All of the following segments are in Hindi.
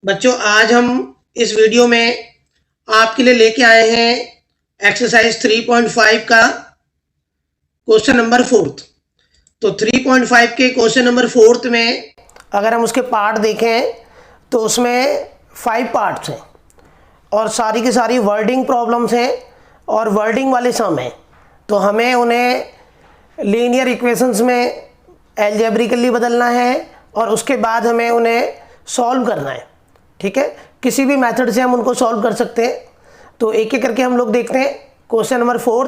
बच्चों आज हम इस वीडियो में आपके लिए लेके आए हैं एक्सरसाइज 3.5 का क्वेश्चन नंबर 4। तो 3.5 के क्वेश्चन नंबर 4 में अगर हम उसके पार्ट देखें तो उसमें 5 पार्ट्स हैं और सारी की सारी वर्डिंग प्रॉब्लम्स हैं और वर्डिंग वाले सम हैं। तो हमें उन्हें लीनियर इक्वेशंस में एल्जेब्रिकली बदलना है और उसके बाद हमें उन्हें सॉल्व करना है। ठीक है, किसी भी मेथड से हम उनको सॉल्व कर सकते हैं। तो एक एक करके हम लोग देखते हैं क्वेश्चन नंबर 4।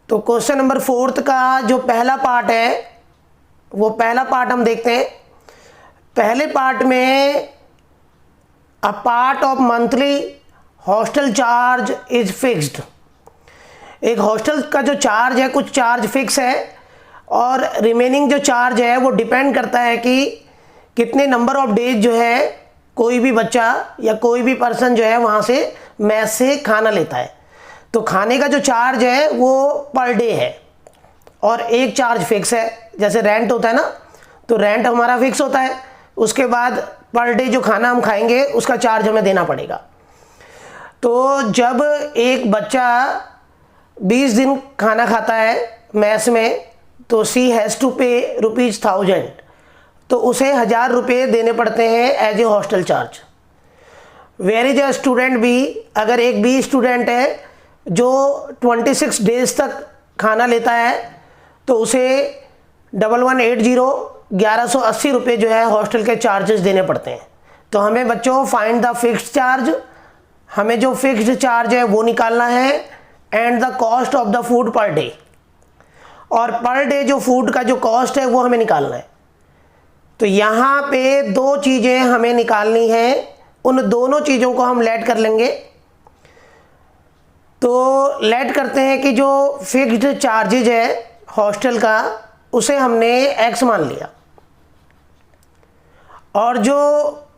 तो क्वेश्चन नंबर 4 का जो पहला पार्ट है वो पहला पार्ट हम देखते हैं। पहले पार्ट में a part of monthly hostel charge is fixed. एक हॉस्टल का जो चार्ज है, कुछ चार्ज फिक्स है और रिमेनिंग जो चार्ज है वो डिपेंड करता है कि कितने नंबर ऑफ डेज जो है कोई भी बच्चा या कोई भी पर्सन जो है वहाँ से मैस से खाना लेता है। तो खाने का जो चार्ज है वो पर डे है और एक चार्ज फिक्स है। जैसे रेंट होता है ना, तो रेंट हमारा फिक्स होता है, उसके बाद पर डे जो खाना हम खाएंगे उसका चार्ज हमें देना पड़ेगा। तो जब एक बच्चा 20 दिन खाना खाता है मैस में तो सी हैज़ टू पे ₹1000, तो उसे 1000 रुपये देने पड़ते हैं as a hostel charge. Where is a student B, अगर एक बी स्टूडेंट है जो 26 डेज तक खाना लेता है तो उसे 1180 रुपये जो है हॉस्टल के चार्जेस देने पड़ते हैं। तो हमें बच्चों फाइंड द फिक्स्ड चार्ज, हमें जो फिक्स्ड चार्ज है वो निकालना है and the cost of the food per day, और पर डे जो फूड का जो कॉस्ट है वो हमें निकालना है। तो यहाँ पे दो चीज़ें हमें निकालनी है, उन दोनों चीज़ों को हम लेट कर लेंगे। तो लेट करते हैं कि जो फिक्स्ड चार्जेज है हॉस्टल का उसे हमने x मान लिया और जो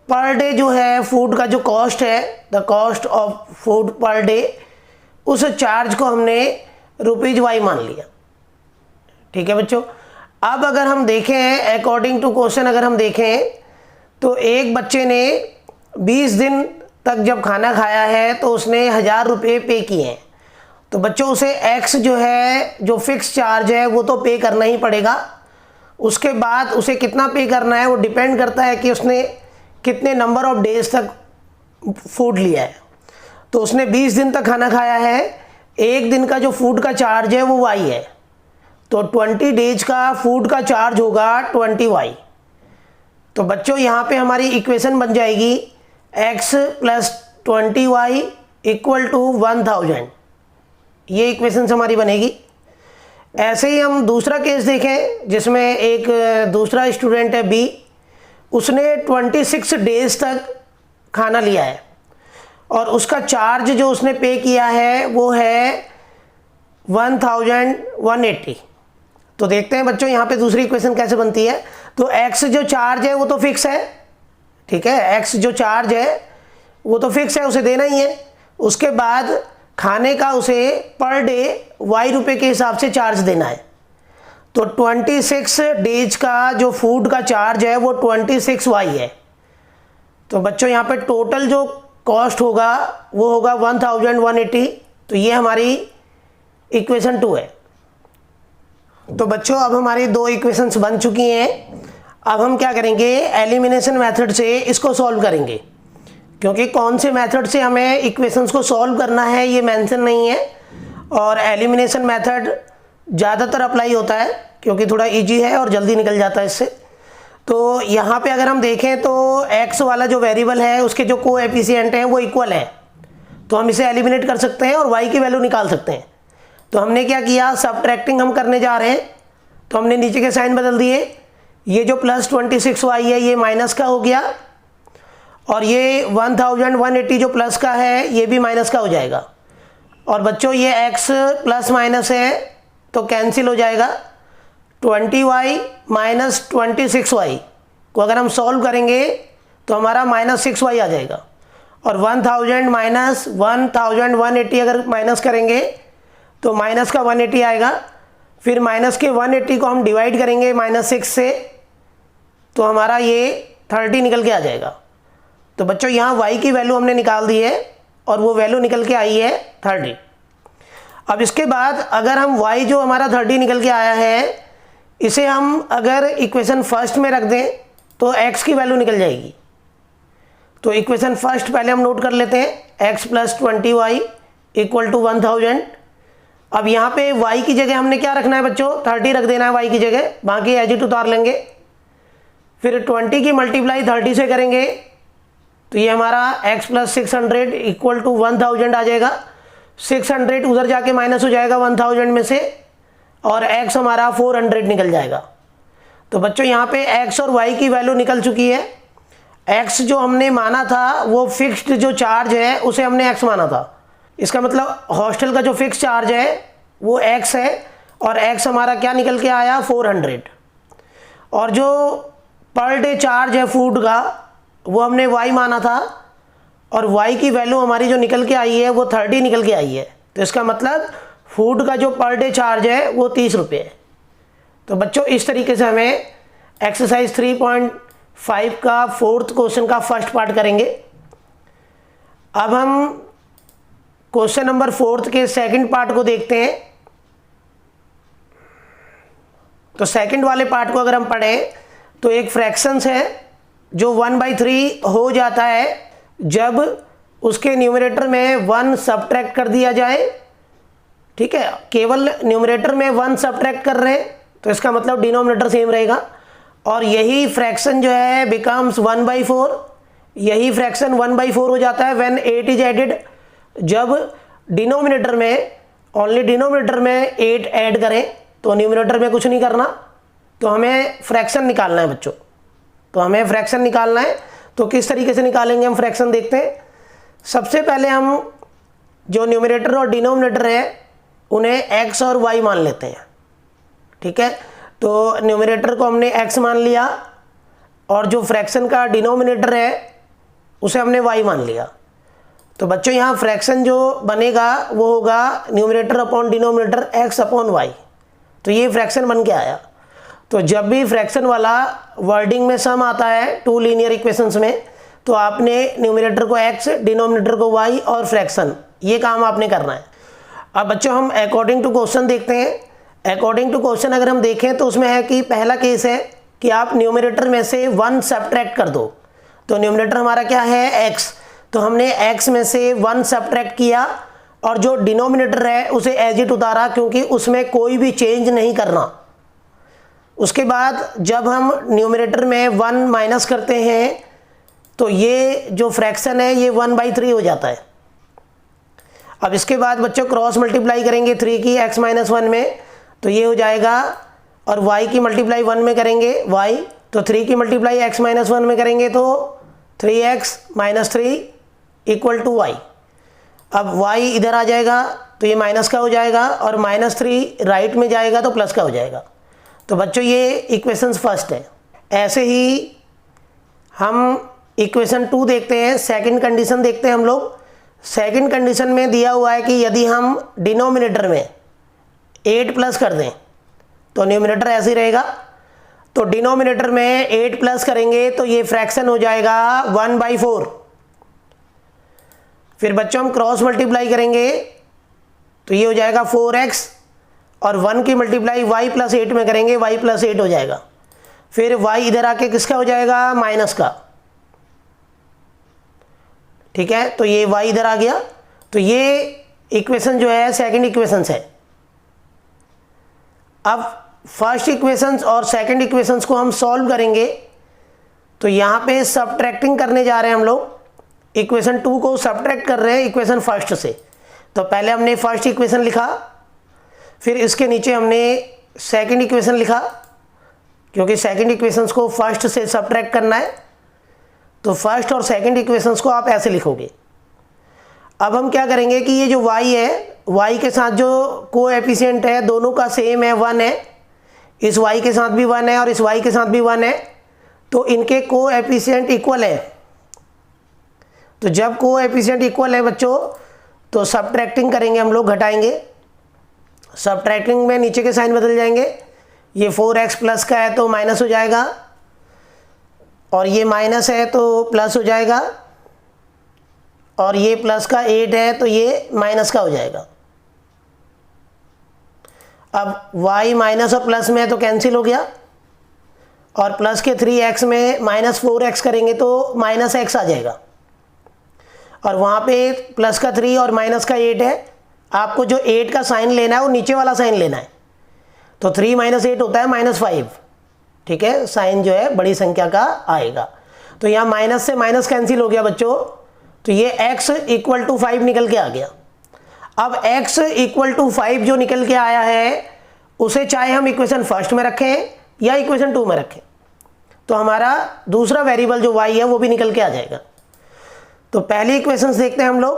पर डे जो है फूड का जो कॉस्ट है, the cost of food per day, उस चार्ज को हमने ₹y मान लिया। ठीक है बच्चों, अब अगर हम देखें अकॉर्डिंग टू क्वेश्चन, अगर हम देखें तो एक बच्चे ने 20 दिन तक जब खाना खाया है तो उसने 1000 रुपये पे किए हैं। तो बच्चों उसे x जो है, जो फिक्स चार्ज है वो तो पे करना ही पड़ेगा। उसके बाद उसे कितना पे करना है वो डिपेंड करता है कि उसने कितने नंबर ऑफ डेज तक फूड लिया है। तो उसने 20 दिन तक खाना खाया है, एक दिन का जो फूड का चार्ज है वो y है, तो 20 डेज का फूड का चार्ज होगा 20y। तो बच्चों यहाँ पे हमारी इक्वेशन बन जाएगी x + 20y = 1000। ये इक्वेशन हमारी बनेगी। ऐसे ही हम दूसरा केस देखें जिसमें एक दूसरा स्टूडेंट है b, उसने 26 डेज तक खाना लिया है और उसका चार्ज जो उसने पे किया है वो है 1180। तो देखते हैं बच्चों यहाँ पे दूसरी इक्वेशन कैसे बनती है। तो x जो चार्ज है वो तो फिक्स है, ठीक है, x जो चार्ज है वो तो फिक्स है, उसे देना ही है। उसके बाद खाने का उसे पर डे y रुपये के हिसाब से चार्ज देना है। तो 26 डेज का जो फूड का चार्ज है वो 26y है। तो बच्चों यहाँ पे टोटल जो कॉस्ट होगा वो होगा 1180। तो ये हमारी इक्वेशन 2 है। तो बच्चों अब हमारी दो इक्वेशंस बन चुकी हैं। अब हम क्या करेंगे, एलिमिनेशन मेथड से इसको सॉल्व करेंगे, क्योंकि कौन से मेथड से हमें इक्वेशंस को सॉल्व करना है ये मेंशन नहीं है और एलिमिनेशन मेथड ज़्यादातर अप्लाई होता है क्योंकि थोड़ा इजी है और जल्दी निकल जाता है इससे। तो यहाँ पे अगर हम देखें तो x वाला जो वेरिएबल है उसके जो कोएफिशिएंट हैं वो इक्वल है, तो हम इसे एलिमिनेट कर सकते हैं और y की वैल्यू निकाल सकते हैं। तो हमने क्या किया, सबट्रैक्टिंग हम करने जा रहे हैं, तो हमने नीचे के साइन बदल दिए। ये जो +26y है ये माइनस का हो गया और ये 1180 जो प्लस का है ये भी माइनस का हो जाएगा। और बच्चों ये x प्लस माइनस है तो कैंसिल हो जाएगा। 20y माइनस 26y को अगर हम सॉल्व करेंगे तो हमारा -6y आ जाएगा और 1000 माइनस 1180 अगर माइनस करेंगे तो माइनस का 180 आएगा। फिर माइनस के 180 को हम डिवाइड करेंगे -6 से तो हमारा ये 30 निकल के आ जाएगा। तो बच्चों यहाँ y की वैल्यू हमने निकाल दी है और वो वैल्यू निकल के आई है 30। अब इसके बाद अगर हम y जो हमारा 30 निकल के आया है, इसे हम अगर इक्वेशन फर्स्ट में रख दें तो x की वैल्यू निकल जाएगी। तो इक्वेशन फर्स्ट पहले हम नोट कर लेते हैं, x + 20y = 1000। अब यहाँ पे y की जगह हमने क्या रखना है बच्चों, 30 रख देना है y की जगह, बाकी एज इट उतार लेंगे। फिर 20 की मल्टीप्लाई 30 से करेंगे तो ये हमारा x + 600 = 1000 आ जाएगा। 600 उधर जाके माइनस हो जाएगा 1000 में से और x हमारा 400 निकल जाएगा। तो बच्चों यहाँ पे x और y की वैल्यू निकल चुकी है। x जो हमने माना था वो फिक्स्ड जो चार्ज है उसे हमने x माना था। इसका मतलब हॉस्टल का जो फिक्स चार्ज है वो x है और x हमारा क्या निकल के आया 400। और जो पर डे चार्ज है फूड का वो हमने y माना था और y की वैल्यू हमारी जो निकल के आई है वो 30 निकल के आई है। तो इसका मतलब फूड का जो पर डे चार्ज है वो 30 रुपये है। तो बच्चों इस तरीके से हमें एक्सरसाइज 3.5 का 4th क्वेश्चन का फर्स्ट पार्ट करेंगे। अब हम क्वेश्चन नंबर 4th के सेकंड पार्ट को देखते हैं। तो सेकंड वाले पार्ट को अगर हम पढ़ें तो एक फ्रैक्शंस है जो 1/3 हो जाता है जब उसके न्यूमरेटर में 1 सब्ट्रैक्ट कर दिया जाए। ठीक है, केवल न्यूमरेटर में 1 सब्ट्रैक्ट कर रहे हैं तो इसका मतलब डिनोमिनेटर सेम रहेगा। और यही फ्रैक्शन जो है बिकम्स 1/4। यही फ्रैक्शन 1/4 हो जाता है व्हेन 8 इज एडेड, जब डिनोमिनेटर में ओनली डिनोमिनेटर में 8 ऐड करें तो न्यूमरेटर में कुछ नहीं करना। तो हमें फ्रैक्शन निकालना है बच्चों, तो हमें फ्रैक्शन निकालना है। तो किस तरीके से निकालेंगे हम फ्रैक्शन देखते हैं। सबसे पहले हम जो न्यूमरेटर और डिनोमिनेटर है उन्हें x और y मान लेते हैं। ठीक है, तो न्यूमरेटर को हमने x मान लिया और जो फ्रैक्शन का डिनोमिनेटर है उसे हमने y मान लिया। तो बच्चों यहाँ फ्रैक्शन जो बनेगा वो होगा numerator upon denominator x upon y। तो ये फ्रैक्शन बन के आया। तो जब भी फ्रैक्शन वाला वर्डिंग में सम आता है 2 लीनियर इक्वेशंस में तो आपने न्यूमरेटर को x, डिनोमिनेटर को y और फ्रैक्शन, ये काम आपने करना है। अब बच्चों हम अकॉर्डिंग टू क्वेश्चन देखते हैं। अकॉर्डिंग टू क्वेश्चन अगर हम देखें तो उसमें है कि पहला केस है कि आप न्यूमरेटर में से 1 सब्ट्रैक्ट कर दो। तो न्यूमरेटर हमारा क्या है x, तो हमने x में से 1 सब्ट्रैक्ट किया और जो डिनोमिनेटर है उसे एज इट उतारा क्योंकि उसमें कोई भी चेंज नहीं करना। उसके बाद जब हम न्यूमरेटर में 1 माइनस करते हैं तो ये जो फ्रैक्शन है ये 1/3 हो जाता है। अब इसके बाद बच्चों क्रॉस मल्टीप्लाई करेंगे 3 की x - 1 में तो ये हो जाएगा, और y की मल्टीप्लाई 1 में करेंगे y, तो 3 की मल्टीप्लाई x - 1 में करेंगे तो 3x - 3 = y। अब y इधर आ जाएगा तो ये माइनस का हो जाएगा और -3 राइट में जाएगा तो प्लस का हो जाएगा। तो बच्चों ये इक्वेशंस फर्स्ट है। ऐसे ही हम इक्वेशन 2 देखते हैं, सेकंड कंडीशन देखते हैं हम लोग। सेकंड कंडीशन में दिया हुआ है कि यदि हम डिनोमिनेटर में 8 प्लस कर दें तो न्यूमरेटर ऐसे ही रहेगा। तो डिनोमिनेटर में 8 प्लस करेंगे तो ये फ्रैक्शन हो जाएगा 1/4। फिर बच्चों हम क्रॉस मल्टीप्लाई करेंगे तो ये हो जाएगा 4x और 1 की मल्टीप्लाई y + 8 में करेंगे, y + 8 हो जाएगा। फिर y इधर आके किसका हो जाएगा, माइनस का। ठीक है, तो ये y इधर आ गया। तो ये इक्वेशन जो है सेकंड इक्वेशंस है। अब फर्स्ट इक्वेशंस और सेकंड इक्वेशंस को हम सॉल्व करेंगे तो यहाँ पे सब्ट्रैक्टिंग करने जा रहे हैं हम लोग। इक्वेशन 2 को सब्ट्रैक्ट कर रहे हैं इक्वेशन फर्स्ट से। तो पहले हमने फर्स्ट इक्वेशन लिखा, फिर इसके नीचे हमने सेकंड इक्वेशन लिखा क्योंकि सेकंड इक्वेशंस को फर्स्ट से सब्ट्रैक्ट करना है। तो फर्स्ट और सेकंड इक्वेशंस को आप ऐसे लिखोगे। अब हम क्या करेंगे कि ये जो y है, y के साथ जो कोएफिशिएंट है दोनों का सेम है, 1 है। इस y के साथ भी 1 है और इस y के साथ भी 1 है, तो इनके कोएफिशिएंट इक्वल है। तो जब कोएफिशिएंट इक्वल है बच्चों तो सब्ट्रैक्टिंग करेंगे हम लोग, घटाएंगे। सब्ट्रैक्टिंग में नीचे के साइन बदल जाएंगे। ये 4x प्लस का है तो माइनस हो जाएगा और ये माइनस है तो प्लस हो जाएगा। और ये प्लस का 8 है तो ये माइनस का हो जाएगा। अब y माइनस और प्लस में है तो कैंसिल हो गया, और प्लस के 3x में माइनस 4x करेंगे तो माइनस x आ जाएगा, और वहाँ पे प्लस का 3 और माइनस का 8 है। आपको जो 8 का साइन लेना है वो नीचे वाला साइन लेना है, तो 3 माइनस 8 होता है -5, ठीक है, साइन जो है बड़ी संख्या का आएगा। तो यहाँ माइनस से माइनस कैंसिल हो गया बच्चों, तो ये x इक्वल टू 5 निकल के आ गया। अब x इक्वल टू 5 जो निकल के आया है उसे चाहे हम इक्वेशन फर्स्ट में रखें या इक्वेशन 2 में रखें, तो हमारा दूसरा वेरिएबल जो y है वो भी निकल के आ जाएगा। तो पहली इक्वेशन देखते हैं हम लोग,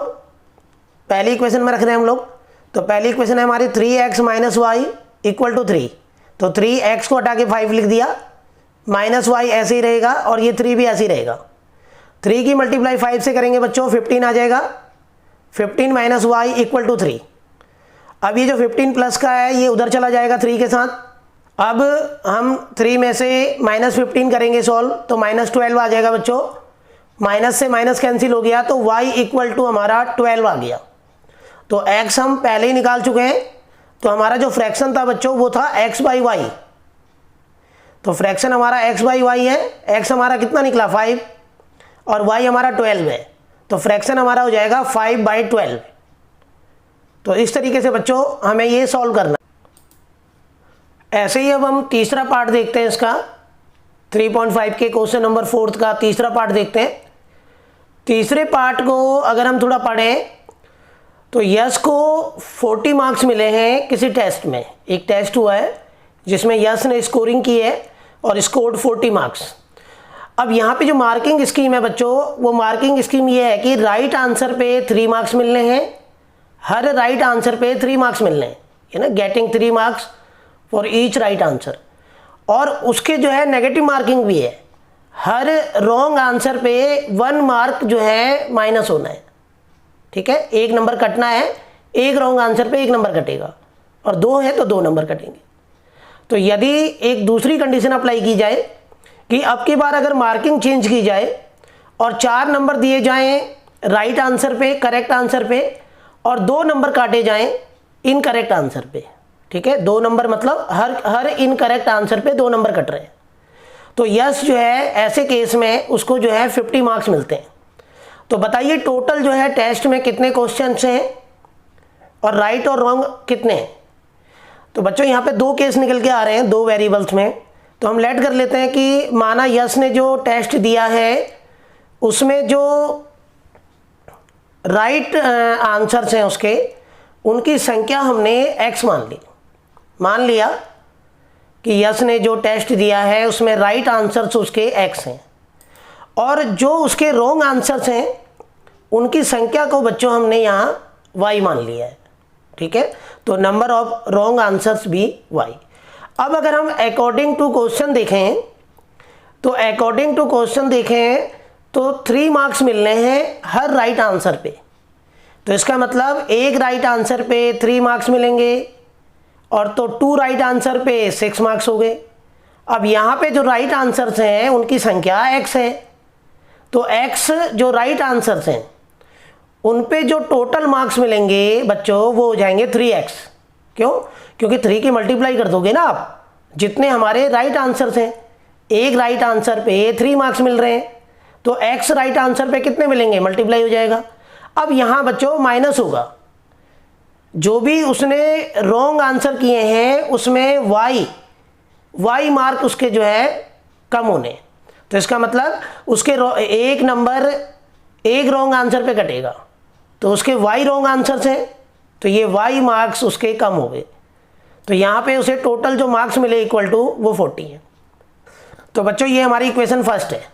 पहली इक्वेशन में रख रहे हैं हम लोग। तो पहली इक्वेशन है हमारी 3x minus Y equal to 3, तो 3x को हटा के 5 लिख दिया, माइनस वाई ऐसे ही रहेगा और ये 3 भी ऐसे ही रहेगा। 3 की मल्टीप्लाई 5 से करेंगे बच्चों 15 आ जाएगा, 15 माइनस वाई इक्वल टू 3। अब ये जो 15 प्लस का है ये उधर चला जाएगा 3 के साथ। अब हम 3 में से -15 करेंगे सॉल्व, तो -12 आ जाएगा बच्चों, माइनस से माइनस कैंसिल हो गया, तो y इक्वल टू हमारा 12 आ गया। तो x हम पहले ही निकाल चुके हैं, तो हमारा जो फ्रैक्शन था बच्चों वो था x बाई वाई। तो फ्रैक्शन हमारा x बाई वाई है, x हमारा कितना निकला 5 और y हमारा 12 है, तो फ्रैक्शन हमारा हो जाएगा 5/12। तो इस तरीके से बच्चों हमें ये सॉल्व करना। ऐसे ही अब हम तीसरा पार्ट देखते हैं इसका, 3.5 के क्वेश्चन नंबर 4 का तीसरा पार्ट देखते हैं। तीसरे पार्ट को अगर हम थोड़ा पढ़ें तो यश को 40 मार्क्स मिले हैं किसी टेस्ट में। एक टेस्ट हुआ है जिसमें यश ने स्कोरिंग की है और स्कोर्ड 40 मार्क्स। अब यहाँ पे जो मार्किंग स्कीम है बच्चों, वो मार्किंग स्कीम ये है कि राइट आंसर पे 3 मार्क्स मिलने हैं, हर राइट आंसर पे 3 मार्क्स मिलने हैं, है ना, getting 3 marks for each right answer. और उसके जो है नेगेटिव मार्किंग भी है, हर रॉन्ग आंसर पे 1 मार्क जो है माइनस होना है, ठीक है, 1 नंबर कटना है, एक रॉन्ग आंसर पे 1 नंबर कटेगा, और 2 है तो 2 नंबर कटेंगे। तो यदि एक दूसरी कंडीशन अप्लाई की जाए कि अब की बार अगर मार्किंग चेंज की जाए और 4 नंबर दिए जाएं राइट आंसर पे, करेक्ट आंसर पे, और 2 नंबर काटे जाएं इनकरेक्ट आंसर पे, ठीक है, 2 नंबर मतलब हर इनकरेक्ट आंसर पे 2 नंबर कट रहे हैं, तो यस जो है ऐसे केस में उसको जो है 50 मार्क्स मिलते हैं। तो बताइए टोटल जो है टेस्ट में कितने क्वेश्चंस हैं और राइट और रॉन्ग कितने हैं। तो बच्चों यहाँ पे 2 केस निकल के आ रहे हैं 2 वेरिएबल्स में। तो हम लेट कर लेते हैं कि माना यस ने जो टेस्ट दिया है उसमें जो राइट आंसर्स हैं उसके, उनकी संख्या हमने x मान लिया कि यस ने जो टेस्ट दिया है उसमें राइट आंसर्स उसके x हैं, और जो उसके रॉन्ग आंसर्स हैं उनकी संख्या को बच्चों हमने यहाँ y मान लिया है, ठीक है। तो नंबर ऑफ रॉन्ग आंसर्स भी y। अब अगर हम अकॉर्डिंग टू क्वेश्चन देखें तो 3 मार्क्स मिलने हैं हर राइट आंसर पे। तो इसका मतलब एक राइट आंसर पे 3 मार्क्स मिलेंगे, और तो 2 राइट आंसर पे 6 मार्क्स हो गए। अब यहाँ पे जो राइट आंसर्स हैं उनकी संख्या x है, तो x जो राइट आंसर्स हैं उन पे जो टोटल मार्क्स मिलेंगे बच्चों वो हो जाएंगे 3x। क्यों? क्योंकि 3 की मल्टीप्लाई कर दोगे ना आप, जितने हमारे राइट आंसर्स हैं, एक राइट आंसर पे 3 मार्क्स मिल रहे हैं, तो x राइट आंसर पे कितने मिलेंगे, मल्टीप्लाई हो जाएगा। अब यहाँ बच्चों माइनस होगा, जो भी उसने रॉन्ग आंसर किए हैं उसमें y मार्क उसके जो है कम होने। तो इसका मतलब उसके एक नंबर एक रॉन्ग आंसर पे कटेगा, तो उसके y रॉन्ग आंसर्स हैं, तो ये y मार्क्स उसके कम हो गए। तो यहाँ पे उसे टोटल जो मार्क्स मिले इक्वल टू वो 40 है। तो बच्चों ये हमारी इक्वेशन फर्स्ट है।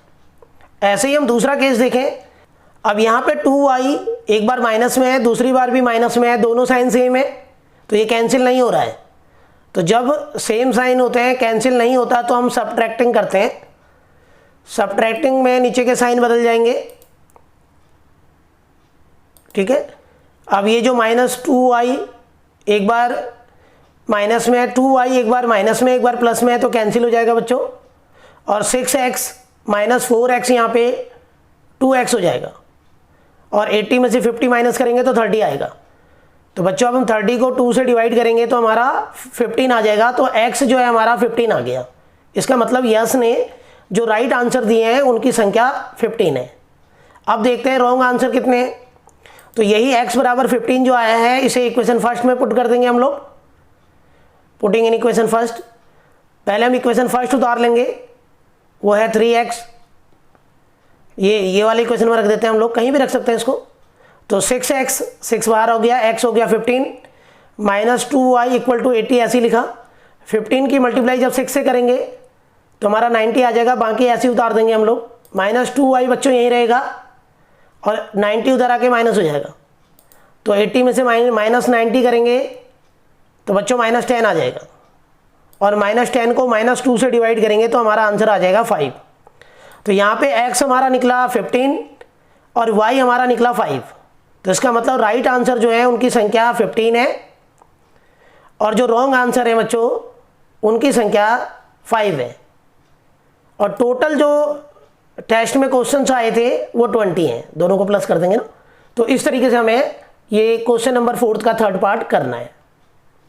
ऐसे ही हम दूसरा केस देखें। अब यहाँ पे 2y एक बार माइनस में है, दूसरी बार भी माइनस में है, दोनों साइन सेम है, तो ये कैंसिल नहीं हो रहा है। तो जब सेम साइन होते हैं कैंसिल नहीं होता तो हम सबट्रैक्टिंग करते हैं। सबट्रैक्टिंग में नीचे के साइन बदल जाएंगे, ठीक है। अब ये जो -2y एक बार माइनस में है, 2y एक बार माइनस में एक बार प्लस में है, तो कैंसिल हो जाएगा बच्चों, और 6x -4x यहाँ पे 2x हो जाएगा। और 80 में से 50 माइनस करेंगे तो 30 आएगा। तो बच्चों अब हम 30 को 2 से डिवाइड करेंगे तो हमारा 15 आ जाएगा। तो x जो है हमारा 15 आ गया। इसका मतलब यस ने जो राइट आंसर दिए हैं उनकी संख्या 15 है। अब देखते हैं रॉन्ग आंसर कितने हैं। तो यही x बराबर 15 जो आया है इसे इक्वेशन फर्स्ट में पुट कर देंगे हम लोग। पुटिंग इन इक्वेशन फर्स्ट, पहले हम इक्वेशन फर्स्ट उतार लेंगे, वो है 3x। ये वाले इक्वेशन में रख देते हैं हम लोग, कहीं भी रख सकते हैं इसको। तो 6x 6 बाहर हो गया, x हो गया 15 माइनस 2y इक्वल टू 80 ऐसे लिखा। 15 की मल्टीप्लाई जब 6 से करेंगे तो हमारा 90 आ जाएगा, बाकी ऐसे उतार देंगे हम लोग। माइनस 2y बच्चों यहीं रहेगा और 90 उधर आके माइनस हो जाएगा। तो 80 में से माइनस 90 करेंगे तो बच्चों माइनस 10 आ जाएगा, और माइनस 10 को माइनस 2 से डिवाइड करेंगे तो हमारा आंसर आ जाएगा 5। तो यहाँ पे x हमारा निकला 15 और y हमारा निकला 5। तो इसका मतलब राइट आंसर जो है उनकी संख्या 15 है, और जो रॉन्ग आंसर है बच्चों उनकी संख्या 5 है। और टोटल जो टेस्ट में क्वेश्चन आए थे वो 20 हैं, दोनों को प्लस कर देंगे ना। तो इस तरीके से हमें ये क्वेश्चन नंबर 4 का थर्ड पार्ट करना है।